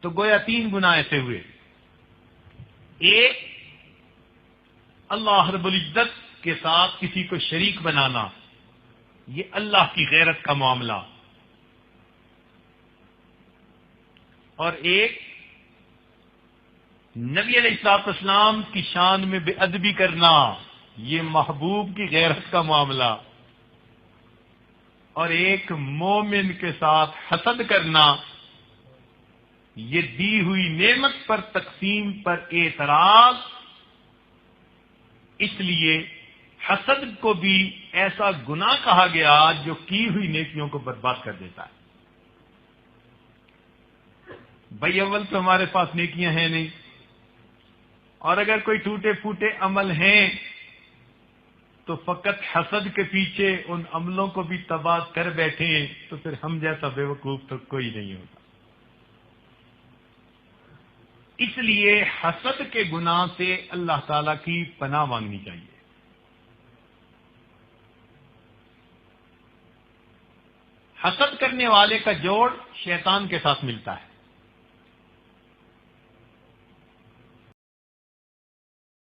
تو گویا 3 گناہ ایسے ہوئے. ایک، اللہ رب العزت کے ساتھ کسی کو شریک بنانا، یہ اللہ کی غیرت کا معاملہ. اور ایک، نبی علیہ الصلوۃ والسلام کی شان میں بے ادبی کرنا، یہ محبوب کی غیرت کا معاملہ. اور ایک، مومن کے ساتھ حسد کرنا، یہ دی ہوئی نعمت پر تقسیم پر اعتراض. اس لیے حسد کو بھی ایسا گناہ کہا گیا جو کی ہوئی نیکیوں کو برباد کر دیتا ہے. بھائی اول تو ہمارے پاس نیکیاں ہیں نہیں، اور اگر کوئی ٹوٹے پھوٹے عمل ہیں تو فقط حسد کے پیچھے ان عملوں کو بھی تباہ کر بیٹھے، تو پھر ہم جیسا بے وقوف تو کوئی نہیں ہوتا. اس لیے حسد کے گناہ سے اللہ تعالی کی پناہ مانگنی چاہیے. حسد کرنے والے کا جوڑ شیطان کے ساتھ ملتا ہے.